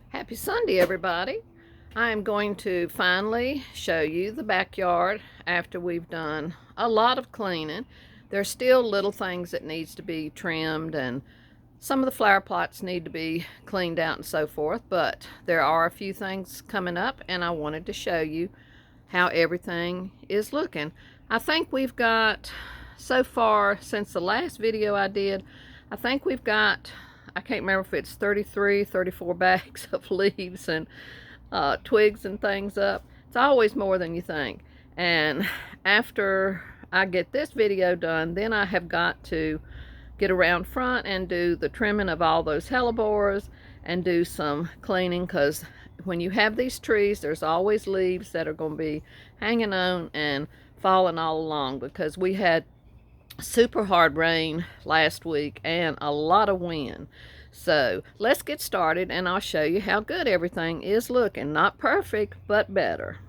Happy Sunday, everybody. I am going to finally show you the backyard after we've done a lot of cleaning. There's still little things that needs to be trimmed, and some of the flower plots need to be cleaned out and so forth, but there are a few things coming up, and I wanted to show you how everything is looking. I think we've got, so far since the last video I did, I think we've got, I can't remember if it's 33, 34 bags of leaves and twigs and things up. It's always more than you think. And after I get this video done, then I have got to get around front and do the trimming of all those hellebores and do some cleaning, because when you have these trees, there's always leaves that are going to be hanging on and falling all along, because we had super hard rain last week and a lot of wind. So let's get started and I'll show you how good everything is looking. Not perfect, but better.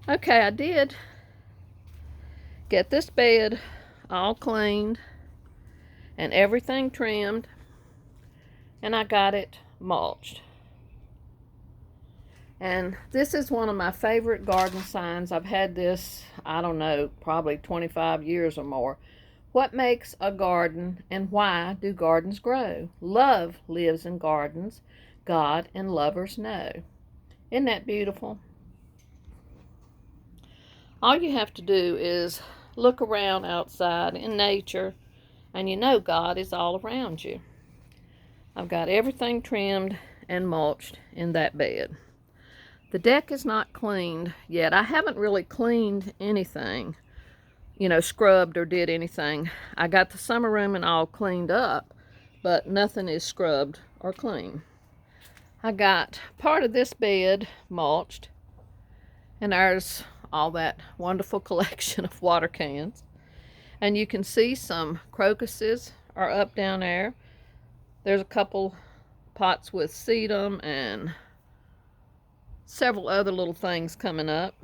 Okay, I did get this bed all cleaned and everything trimmed, and I got it mulched. And this is one of my favorite garden signs. I've had this, I don't know, probably 25 years or more. What makes a garden, and why do gardens grow? Love lives in gardens. God and lovers know. Isn't that beautiful? All you have to do is look around outside in nature, and you know God is all around you. I've got everything trimmed and mulched in that bed. The deck is not cleaned yet. I haven't really cleaned anything, scrubbed or did anything. I got the summer room and all cleaned up, but nothing is scrubbed or clean. I got part of this bed mulched, and there's all that wonderful collection of water cans. And you can see some crocuses are up down there. There's a couple pots with sedum and several other little things coming up.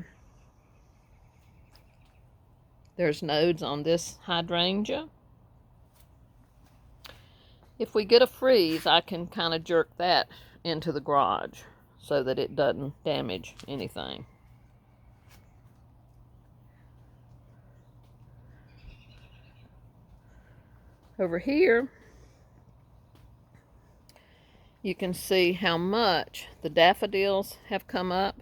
There's nodes on this hydrangea. If we get a freeze, I can kind of jerk that into the garage so that it doesn't damage anything. Over here, you can see how much the daffodils have come up.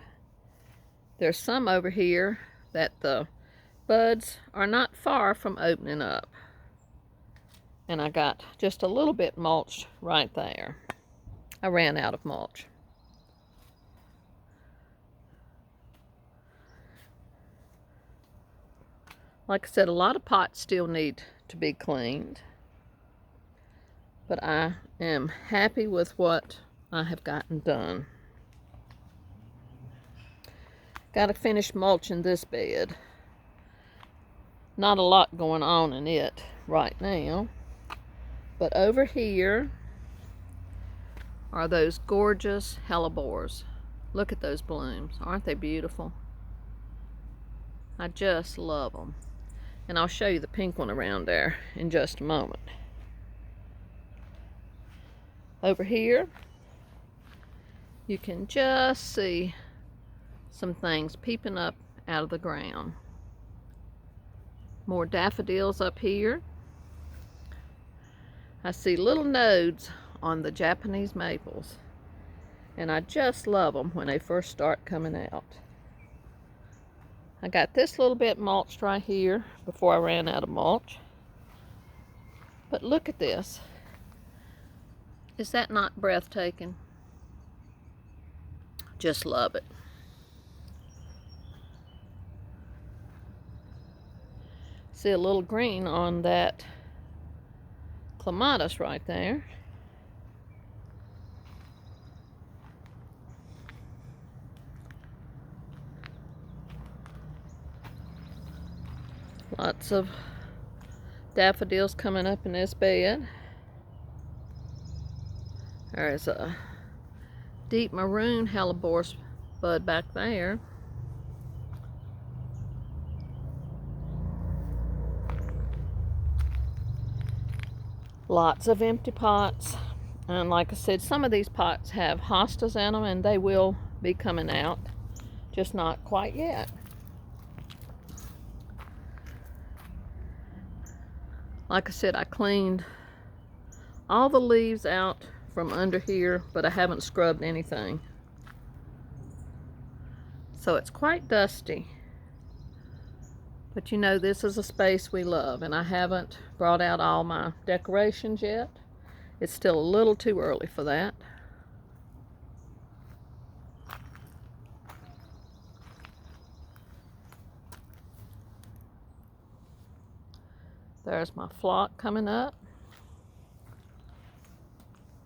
There's some over here that the buds are not far from opening up. And I got just a little bit mulched right there. I ran out of mulch. Like I said, a lot of pots still need to be cleaned, but I am happy with what I have gotten done. Got to finish mulching this bed. Not a lot going on in it right now, but over here are those gorgeous hellebores. Look at those blooms. Aren't they beautiful? I just love them. And I'll show you the pink one around there in just a moment. Over here, you can just see some things peeping up out of the ground. More daffodils up here. I see little nodes on the Japanese maples, and I just love them when they first start coming out. I got this little bit mulched right here before I ran out of mulch. But look at this. Is that not breathtaking? Just love it. See a little green on that clematis right there. Lots of daffodils coming up in this bed. There's a deep maroon hellebores bud back there. Lots of empty pots And like I said, some of these pots have hostas in them, and they will be coming out, just not quite yet. Like I said, I cleaned all the leaves out from under here, but I haven't scrubbed anything. So it's quite dusty. But you know, this is a space we love, and I haven't brought out all my decorations yet. It's still a little too early for that. There's my flock coming up.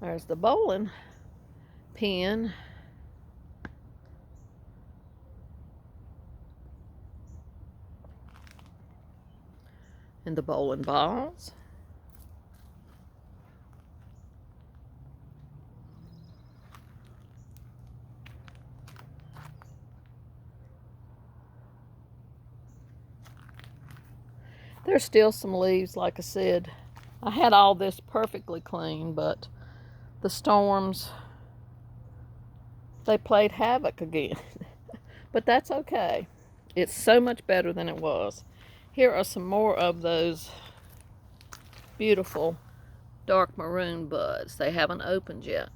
There's the bowling pin. And the bowling balls. There's still some leaves, like I said. I had all this perfectly clean, but the storms, they played havoc again. But that's okay. It's so much better than it was. Here are some more of those beautiful dark maroon buds. They haven't opened yet.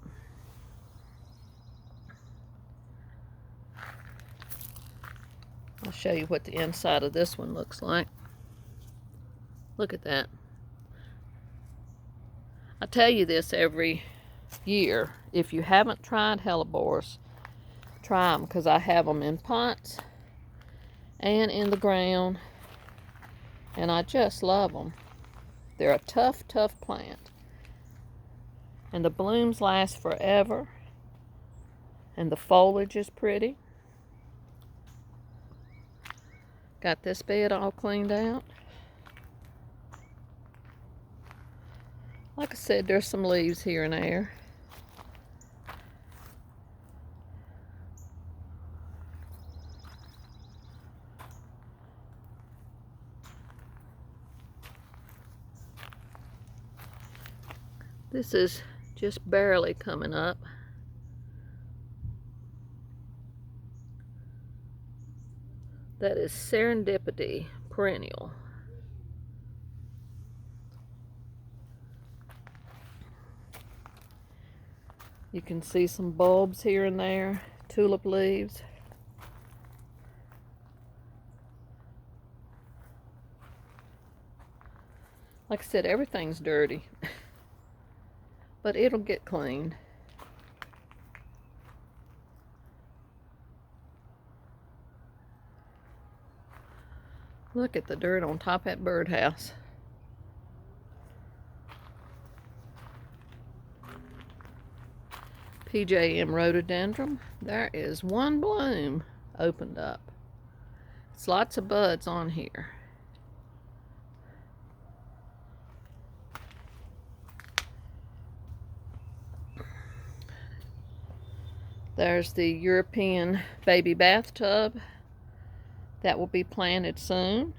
I'll show you what the inside of this one looks like. Look at that. I tell you this every year. If you haven't tried hellebores, try them, because I have them in pots and in the ground, and I just love them. They're a tough, tough plant, and the blooms last forever, and the foliage is pretty. Got this bed all cleaned out. Like I said, there's some leaves here and there. This is just barely coming up. That is Serendipity perennial. You can see some bulbs here and there, tulip leaves. Like I said, everything's dirty, but it'll get cleaned. Look at the dirt on top of that birdhouse. PJM rhododendron. There is one bloom opened up. It's lots of buds on here. There's the European baby bathtub. That will be planted soon.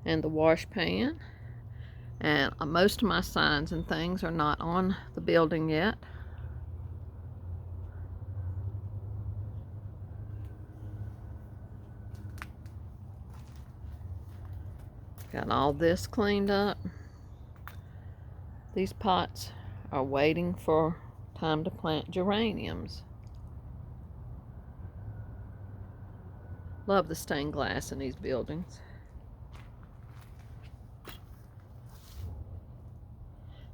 And the wash pan. And most of my signs and things are not on the building yet. Got all this cleaned up. These pots are waiting for time to plant geraniums. Love the stained glass in these buildings.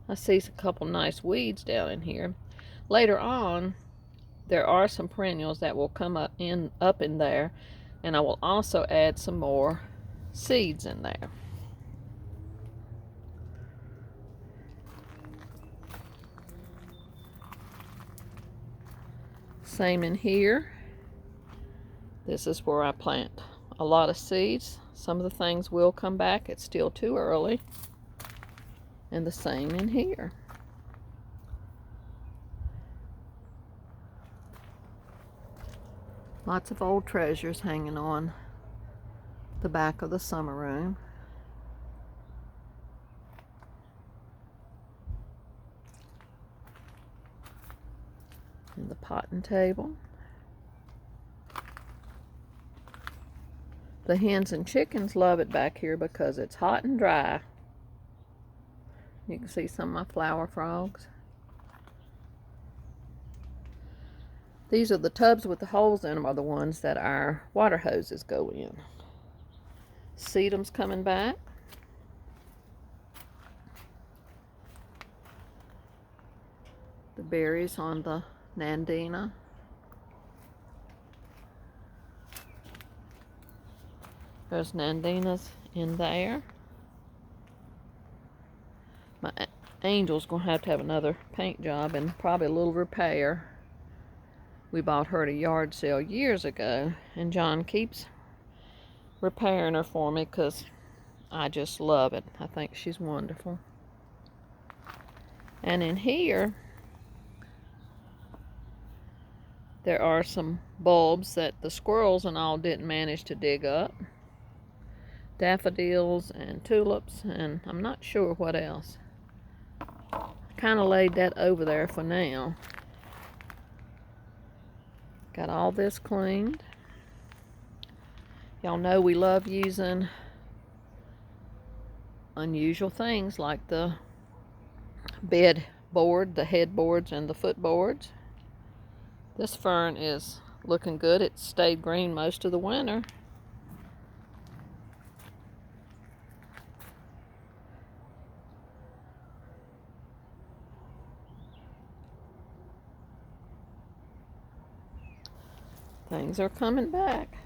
I see a couple nice weeds down in here. Later on, there are some perennials that will come up in there, and I will also add some more seeds in there. Same in here. This is where I plant a lot of seeds. Some of the things will come back. It's still too early. And the same in here. Lots of old treasures hanging on the back of the summer room. And the potting table. The hens and chickens love it back here because it's hot and dry. You can see some of my flower frogs. These are the tubs with the holes in them are the ones that our water hoses go in. Sedum's coming back. The berries on the Nandina. There's Nandinas in there. My Angel's going to have another paint job and probably a little repair. We bought her at a yard sale years ago, and John keeps repairing her for me because I just love it. I think she's wonderful. And in here, there are some bulbs that the squirrels and all didn't manage to dig up. Daffodils and tulips, and I'm not sure what else. Kind of laid that over there for now. Got all this cleaned. Y'all know we love using unusual things like the bed board, the headboards, and the footboards. This fern is looking good. It stayed green most of the winter. Things are coming back.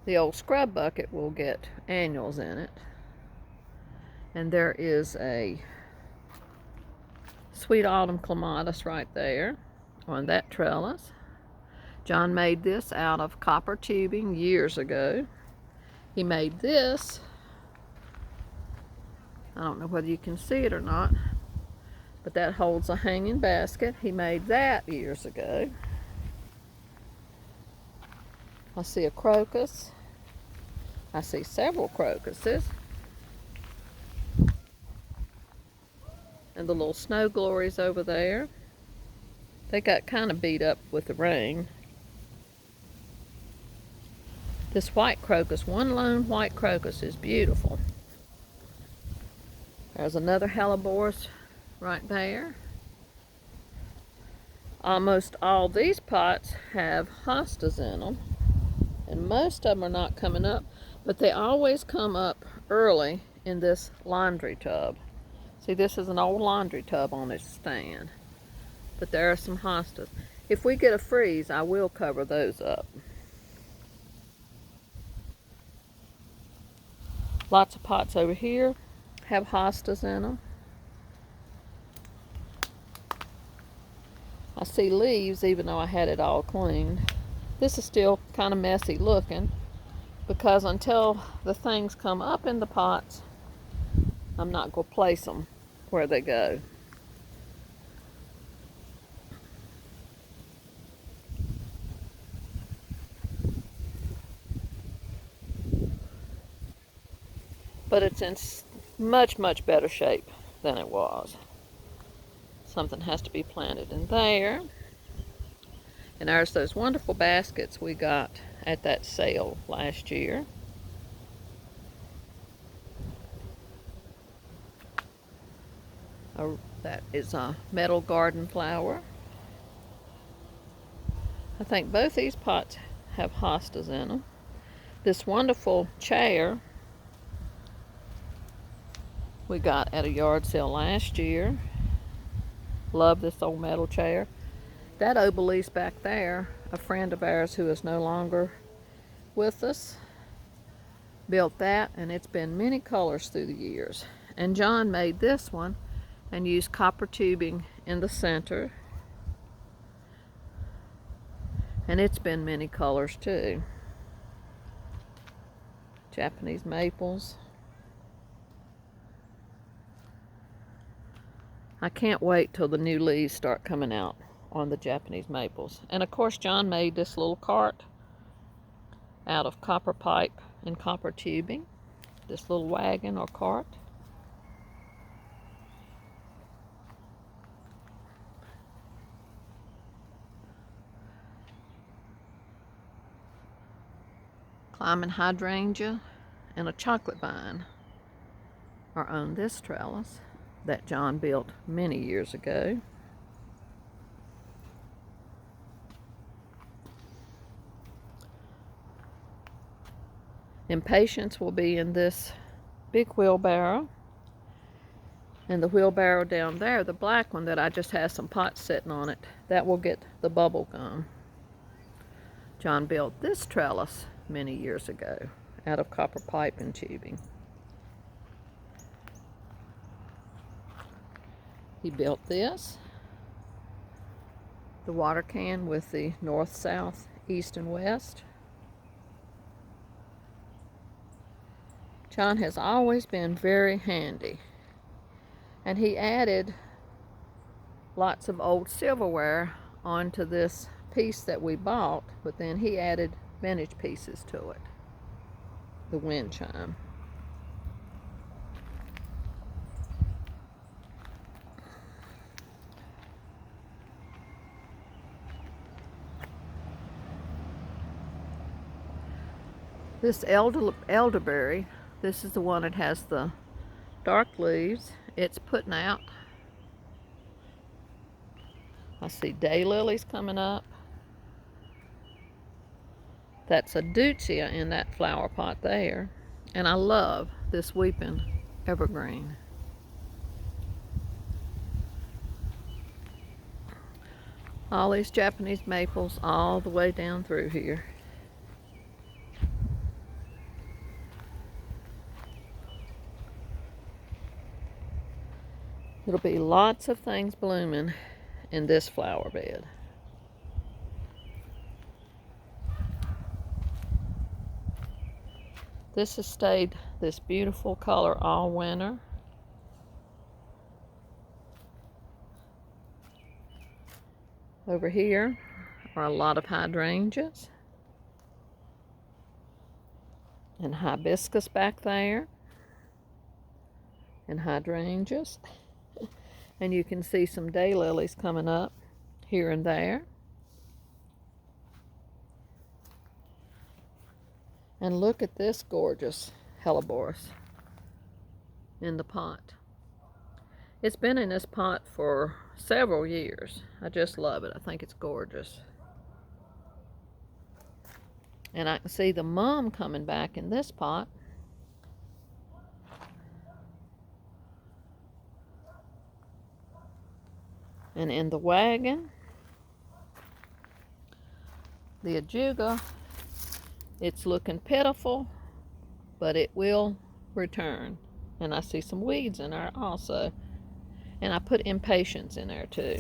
The old scrub bucket will get annuals in it. And there is a sweet autumn clematis right there on that trellis. John made this out of copper tubing years ago. He made this. I don't know whether you can see it or not, but that holds a hanging basket. He made that years ago. I see a crocus. I see several crocuses. And the little snow glories over there. They got kind of beat up with the rain. This white crocus, one lone white crocus, is beautiful. There's another hellebores right there. Almost all these pots have hostas in them. And most of them are not coming up, but they always come up early in this laundry tub. See, this is an old laundry tub on its stand, but there are some hostas. If we get a freeze, I will cover those up. Lots of pots over here have hostas in them. I see leaves even though I had it all cleaned. This is still kind of messy looking because until the things come up in the pots, I'm not going to place them where they go. But it's in much, much better shape than it was. Something has to be planted in there. And there's those wonderful baskets we got at that sale last year. That is a metal garden flower. I think both these pots have hostas in them. This wonderful chair we got at a yard sale last year. Love this old metal chair. That obelisk back there, a friend of ours who is no longer with us, built that, and it's been many colors through the years. And John made this one and used copper tubing in the center. And it's been many colors too. Japanese maples. I can't wait till the new leaves start coming out on the Japanese maples. And of course John made this little cart out of copper pipe and copper tubing. This little wagon or cart. Climbing hydrangea and a chocolate vine are on this trellis that John built many years ago. Impatiens will be in this big wheelbarrow, and the wheelbarrow down there, the black one that I just have some pots sitting on it, that will get the bubble gum. John built this trellis many years ago out of copper pipe and tubing. He built this, the water can with the north, south, east, and west. John has always been very handy, and he added lots of old silverware onto this piece that we bought, but then he added vintage pieces to it. The wind chime. This elderberry, this is the one that has the dark leaves. It's putting out. I see daylilies coming up. That's a deutzia in that flower pot there. And I love this weeping evergreen. All these Japanese maples all the way down through here. It'll be lots of things blooming in this flower bed. This has stayed this beautiful color all winter. Over here are a lot of hydrangeas and hibiscus back there and hydrangeas. And you can see some daylilies coming up here and there. And look at this gorgeous hellebores in the pot. It's been in this pot for several years. I just love it. I think it's gorgeous. And I can see the mum coming back in this pot. And in the wagon, the ajuga, it's looking pitiful, but it will return. And I see some weeds in there also. And I put impatiens in there too.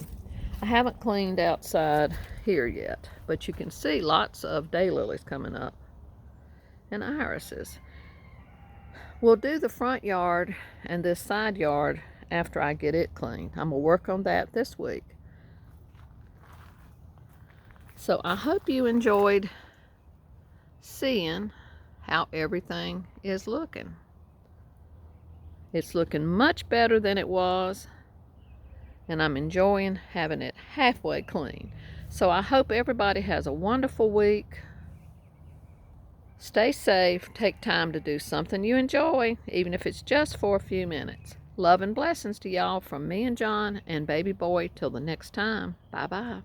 I haven't cleaned outside here yet, but you can see lots of daylilies coming up and irises. We'll do the front yard and this side yard after I get it cleaned. I'm gonna work on that this week. So I hope you enjoyed seeing how everything is looking. It's looking much better than it was, and I'm enjoying having it halfway clean. So I hope everybody has a wonderful week. Stay safe, take time to do something you enjoy, even if it's just for a few minutes. Love and blessings to y'all from me and John and baby boy till the next time. Bye-bye.